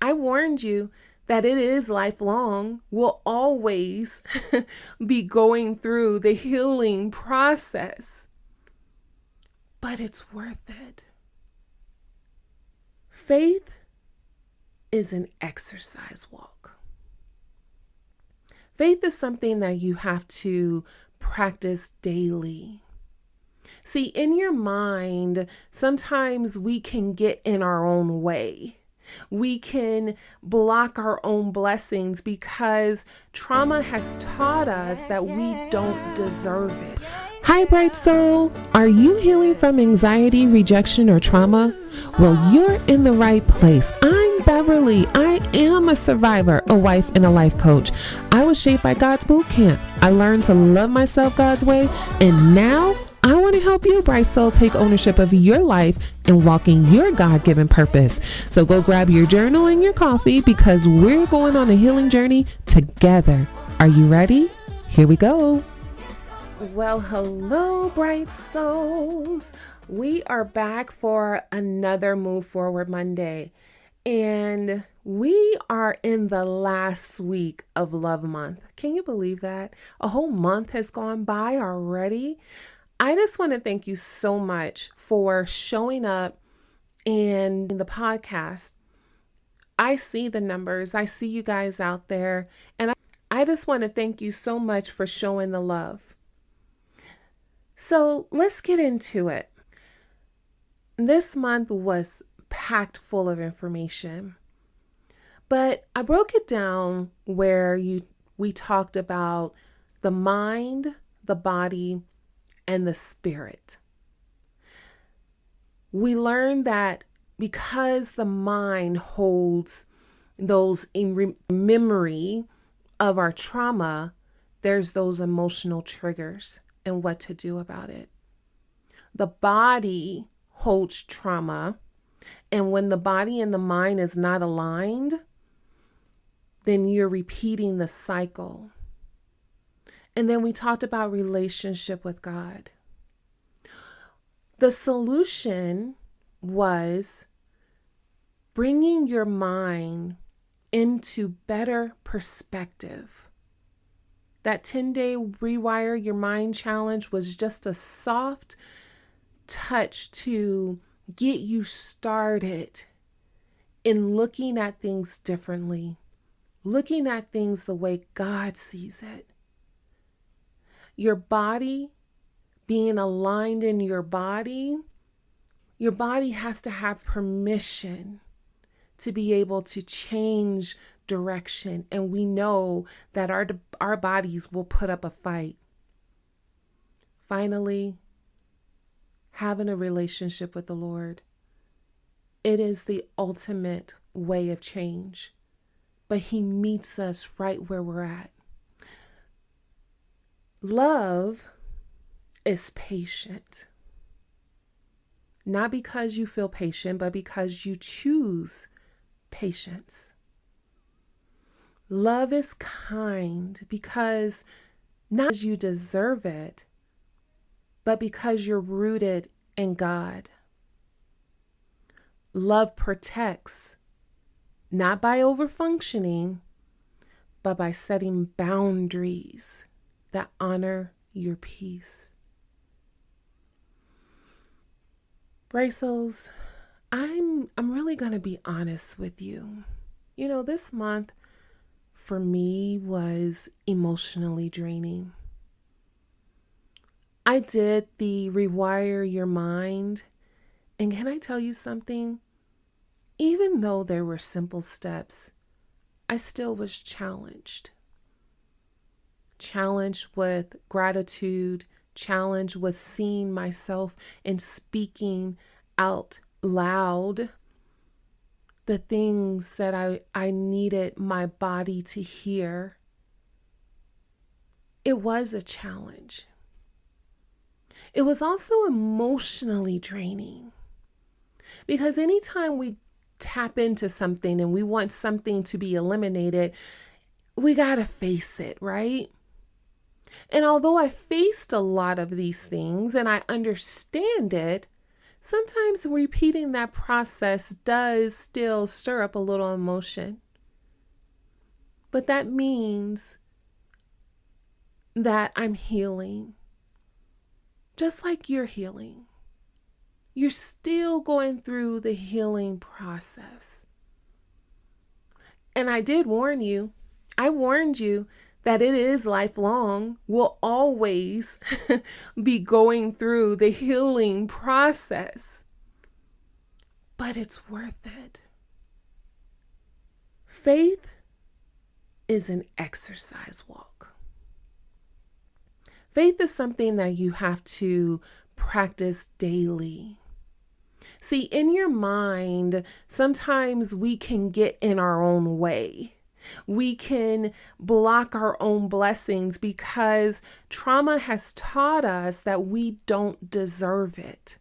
I warned you that it is lifelong. We'll always be going through the healing process, but it's worth it. Faith is an exercise walk. Faith is something that you have to practice daily. See, in your mind, sometimes we can get in our own way. We can block our own blessings because trauma has taught us that we don't deserve it. Hi, bright soul. Are you healing from anxiety, rejection, or trauma? Well, you're in the right place. I'm Beverly. I am a survivor, a wife, and a life coach. I was shaped by God's boot camp. I learned to love myself God's way, and now I want to help you, bright soul, take ownership of your life and walk in your God-given purpose. So go grab your journal and your coffee because we're going on a healing journey together. Are you ready? Here we go. Well, hello, bright souls. We are back for another Move Forward Monday, and we are in the last week of Love Month. Can you believe that? A whole month has gone by already. I just want to thank you so much for showing up in the podcast. I see the numbers. I see you guys out there, and I just want to thank you so much for showing the love. So let's get into it. This month was packed full of information, but I broke it down where we talked about the mind, the body, and the spirit. We learned that because the mind holds those in memory of our trauma, there's those emotional triggers and what to do about it. The body holds trauma, and when the body and the mind is not aligned, then you're repeating the cycle. And then we talked about relationship with God. The solution was bringing your mind into better perspective. That 10-day Rewire Your Mind challenge was just a soft touch to get you started in looking at things differently, looking at things the way God sees it. Your body, being aligned in your body has to have permission to be able to change direction. And we know that our bodies will put up a fight. Finally, having a relationship with the Lord. It is the ultimate way of change, but He meets us right where we're at. Love is patient. Not because you feel patient, but because you choose patience. Love is kind because not because you deserve it, but because you're rooted in God. Love protects, not by overfunctioning, but by setting boundaries that honor your peace. Bright souls, I'm really going to be honest with you. You know, this month for me was emotionally draining. I did the Rewire Your Mind, and can I tell you something? Even though there were simple steps, I still was challenged. Challenged with gratitude, challenged with seeing myself and speaking out loud the things that I needed my body to hear. It was a challenge. It was also emotionally draining because anytime we tap into something and we want something to be eliminated, we got to face it, right? And although I faced a lot of these things and I understand it, sometimes repeating that process does still stir up a little emotion. But that means that I'm healing, just like you're healing. You're still going through the healing process. And I did warn you. I warned you that it is lifelong. We'll always be going through the healing process. But it's worth it. Faith is an exercise walk. Faith is something that you have to practice daily. See, in your mind, sometimes we can get in our own way. We can block our own blessings because trauma has taught us that we don't deserve it.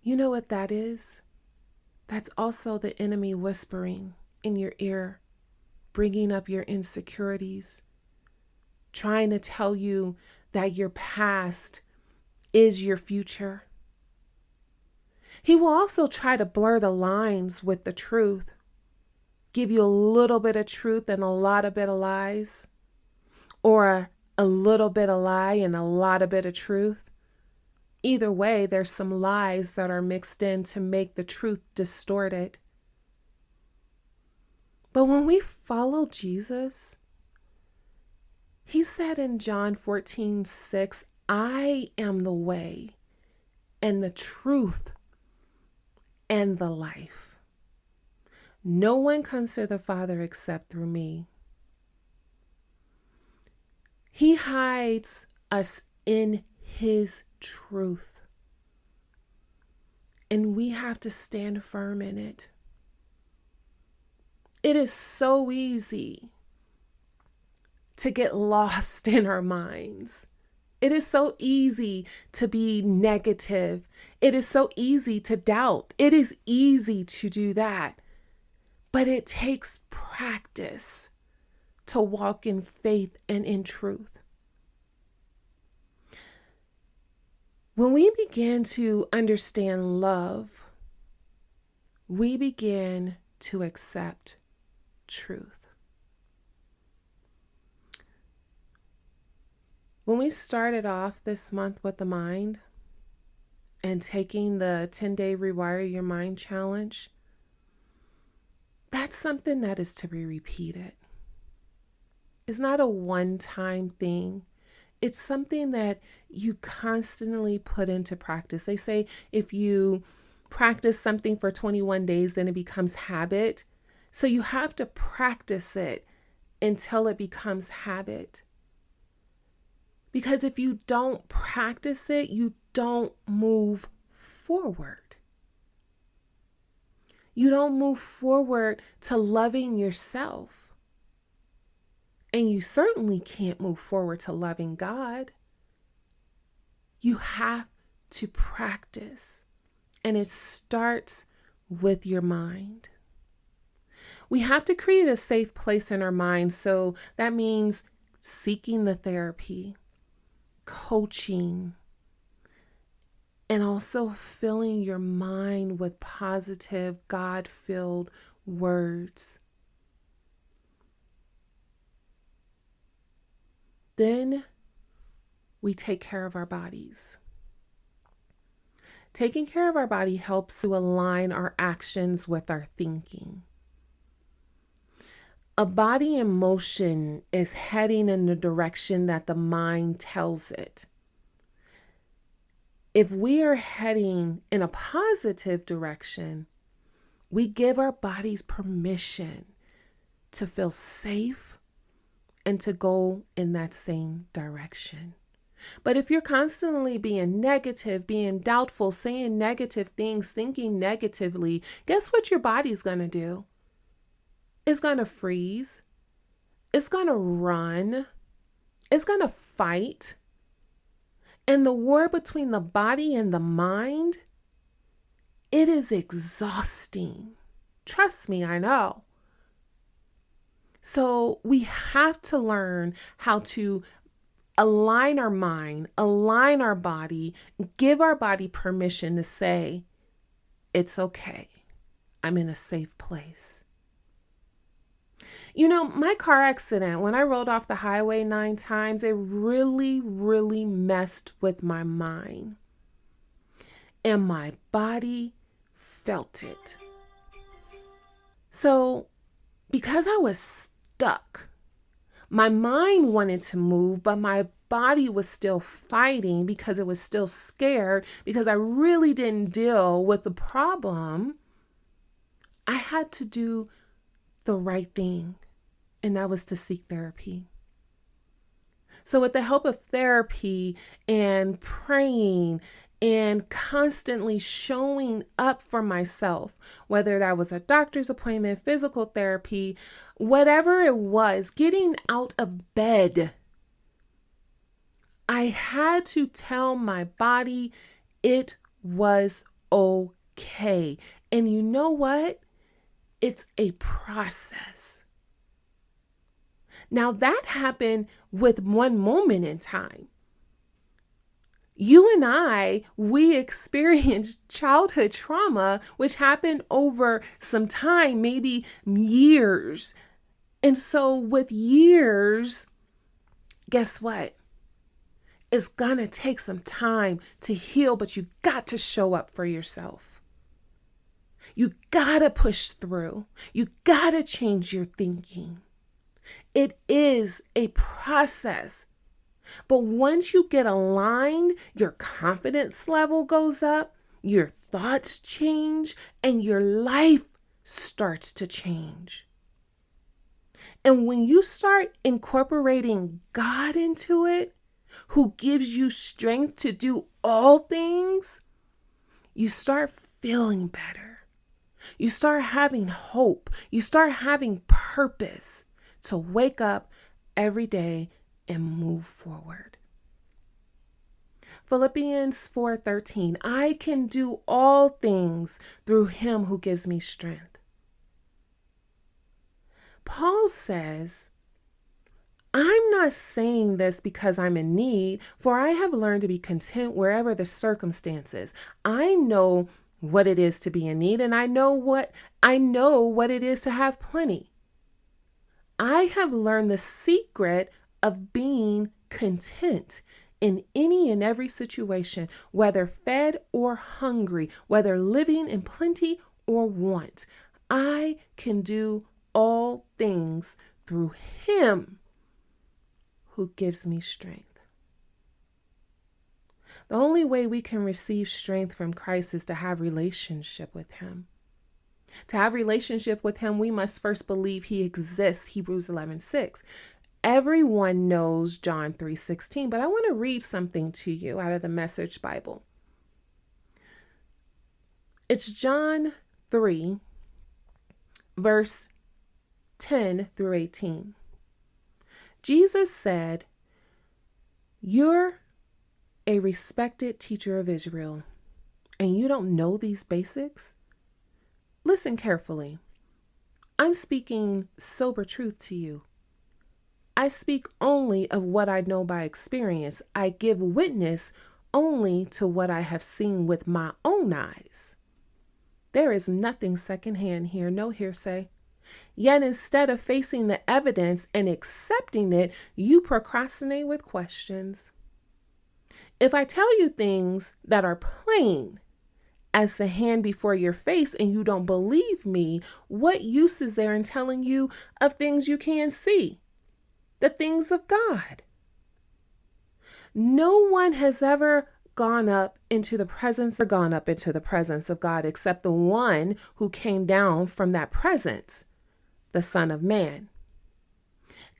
You know what that is? That's also the enemy whispering in your ear, bringing up your insecurities, trying to tell you that your past is your future. He will also try to blur the lines with the truth, give you a little bit of truth and a lot of bit of lies, or a little bit of lie and a lot of bit of truth. Either way, there's some lies that are mixed in to make the truth distorted. But when we follow Jesus, he said in John 14:6, I am the way and the truth and the life. No one comes to the Father except through me. He hides us in his truth, and we have to stand firm in it. It is so easy to get lost in our minds. It is so easy to be negative. It is so easy to doubt. It is easy to do that. But it takes practice to walk in faith and in truth. When we begin to understand love, we begin to accept truth. When we started off this month with the mind and taking the 10-day Rewire Your Mind challenge, that's something that is to be repeated. It's not a one-time thing. It's something that you constantly put into practice. They say if you practice something for 21 days, then it becomes habit. So you have to practice it until it becomes habit. Because if you don't practice it, you don't move forward. You don't move forward to loving yourself. And you certainly can't move forward to loving God. You have to practice. And it starts with your mind. We have to create a safe place in our mind. So that means seeking the therapy, coaching, and also filling your mind with positive, God-filled words. Then we take care of our bodies. Taking care of our body helps to align our actions with our thinking. A body in motion is heading in the direction that the mind tells it. If we are heading in a positive direction, we give our bodies permission to feel safe and to go in that same direction. But if you're constantly being negative, being doubtful, saying negative things, thinking negatively, guess what your body's going to do? It's going to freeze. It's going to run. It's going to fight. And the war between the body and the mind, it is exhausting. Trust me, I know. So we have to learn how to align our mind, align our body, give our body permission to say, it's okay. I'm in a safe place. You know, my car accident, when I rolled off the highway 9 times, it really, really messed with my mind. And my body felt it. So, because I was stuck, my mind wanted to move, but my body was still fighting because it was still scared, because I really didn't deal with the problem. I had to do the right thing, and that was to seek therapy. So with the help of therapy and praying and constantly showing up for myself, whether that was a doctor's appointment, physical therapy, whatever it was, getting out of bed, I had to tell my body it was okay. And you know what? It's a process. Now that happened with one moment in time. You and I, we experienced childhood trauma, which happened over some time, maybe years. And so with years, guess what? It's gonna take some time to heal, but you got to show up for yourself. You gotta push through. You gotta change your thinking. It is a process. But once you get aligned, your confidence level goes up, your thoughts change, and your life starts to change. And when you start incorporating God into it, who gives you strength to do all things, you start feeling better. You start having hope. You start having purpose to wake up every day and move forward. Philippians 4:13, I can do all things through him who gives me strength. Paul says, I'm not saying this because I'm in need, for I have learned to be content wherever the circumstances. I know what it is to be in need, and I know what it is to have plenty. I have learned the secret of being content in any and every situation, whether fed or hungry, whether living in plenty or want. I can do all things through him who gives me strength. The only way we can receive strength from Christ is to have relationship with him. To have relationship with him, we must first believe he exists, Hebrews 11:6. Everyone knows John 3:16, but I want to read something to you out of the Message Bible. It's John 3, verse 10 through 18. Jesus said, you're a respected teacher of Israel, and you don't know these basics? Listen carefully. I'm speaking sober truth to you. I speak only of what I know by experience. I give witness only to what I have seen with my own eyes. There is nothing secondhand here, no hearsay. Yet instead of facing the evidence and accepting it, you procrastinate with questions. If I tell you things that are plain as the hand before your face and you don't believe me, what use is there in telling you of things you can't see? The things of God. No one has ever gone up into the presence of God except the one who came down from that presence, the Son of Man.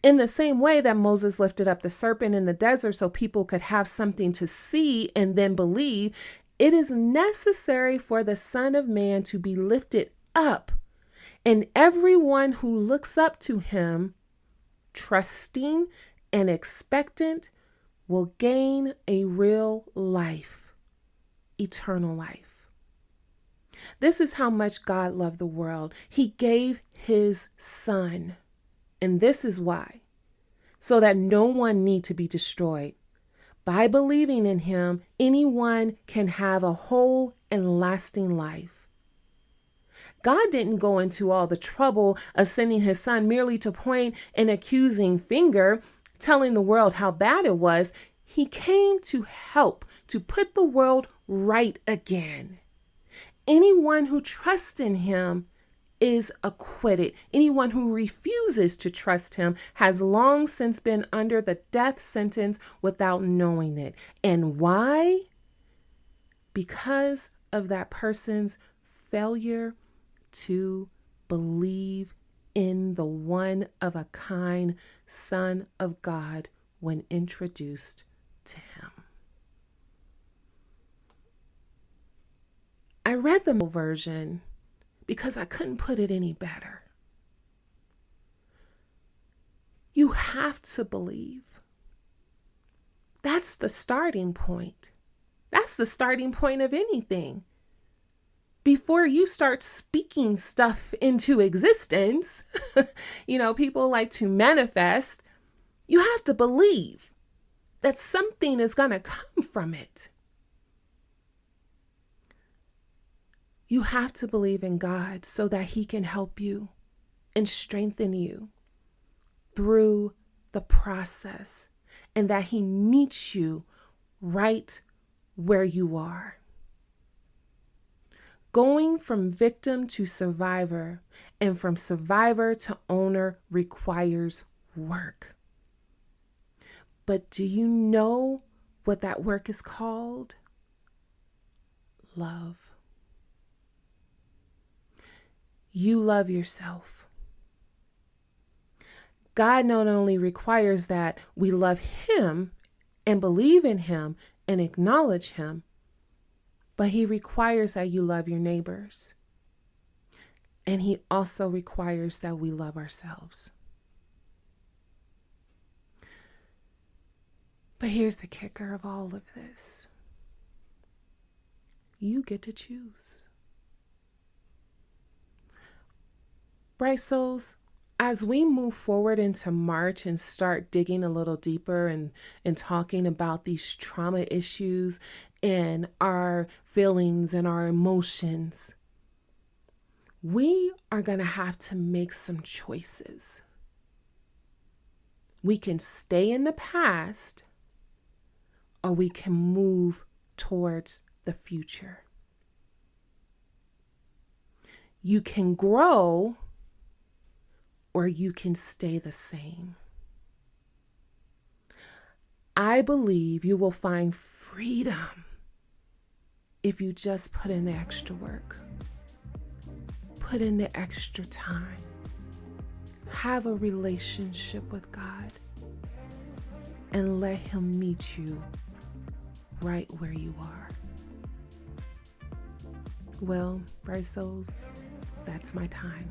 In the same way that Moses lifted up the serpent in the desert so people could have something to see and then believe, it is necessary for the Son of Man to be lifted up, and everyone who looks up to him, trusting and expectant, will gain a real life, eternal life. This is how much God loved the world. He gave his Son. And this is why. so that no one need to be destroyed. By believing in him, anyone can have a whole and lasting life. God didn't go into all the trouble of sending his son merely to point an accusing finger, telling the world how bad it was. He came to help, to put the world right again. Anyone who trusts in him is acquitted. Anyone who refuses to trust him has long since been under the death sentence without knowing it. And why? Because of that person's failure to believe in the one-of-a-kind Son of God when introduced to him. I read the version because I couldn't put it any better. You have to believe. That's the starting point. That's the starting point of anything. Before you start speaking stuff into existence, people like to manifest, you have to believe that something is going to come from it. You have to believe in God so that he can help you and strengthen you through the process, and that he meets you right where you are. Going from victim to survivor and from survivor to owner requires work. But do you know what that work is called? Love. You love yourself. God not only requires that we love him and believe in him and acknowledge him, but he requires that you love your neighbors. And he also requires that we love ourselves. But here's the kicker of all of this. You get to choose. Bright souls, as we move forward into March and start digging a little deeper and talking about these trauma issues and our feelings and our emotions, we are going to have to make some choices. We can stay in the past, or we can move towards the future. You can grow, or you can stay the same. I believe you will find freedom if you just put in the extra work, put in the extra time, have a relationship with God, and let him meet you right where you are. Well, bright souls, that's my time.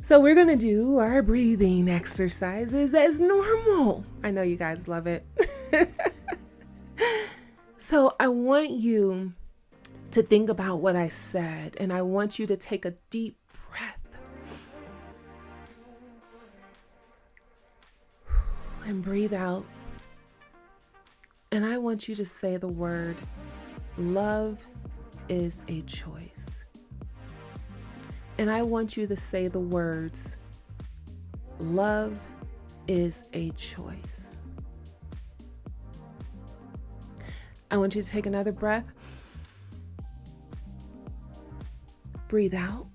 So we're going to do our breathing exercises as normal. I know you guys love it. So I want you to think about what I said, and I want you to take a deep breath and breathe out. And I want you to say the word, love is a choice. And I want you to say the words, love is a choice. I want you to take another breath. Breathe out.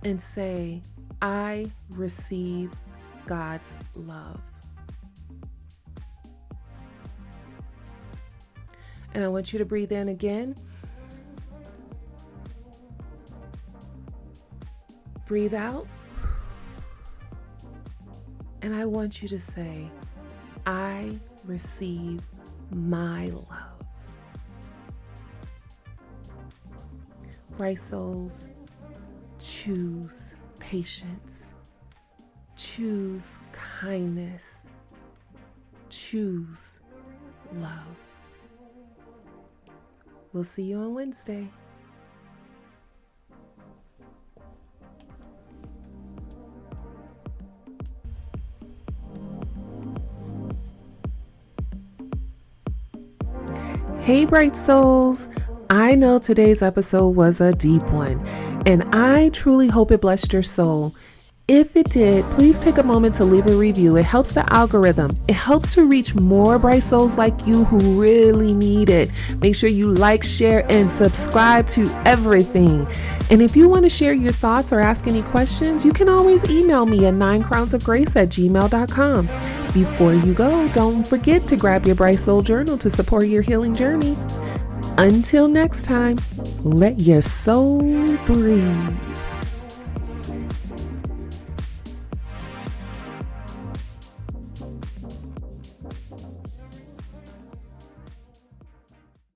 And say, I receive God's love. And I want you to breathe in again. Breathe out. And I want you to say, I receive my love. Bright souls, choose patience. Choose kindness. Choose love. We'll see you on Wednesday. Hey, bright souls. I know today's episode was a deep one, and I truly hope it blessed your soul. If it did, please take a moment to leave a review. It helps the algorithm. It helps to reach more bright souls like you who really need it. Make sure you like, share, and subscribe to everything. And if you want to share your thoughts or ask any questions, you can always email me at 9crownsofgrace@gmail.com. Before you go, don't forget to grab your Bright Soul Journal to support your healing journey. Until next time, let your soul breathe.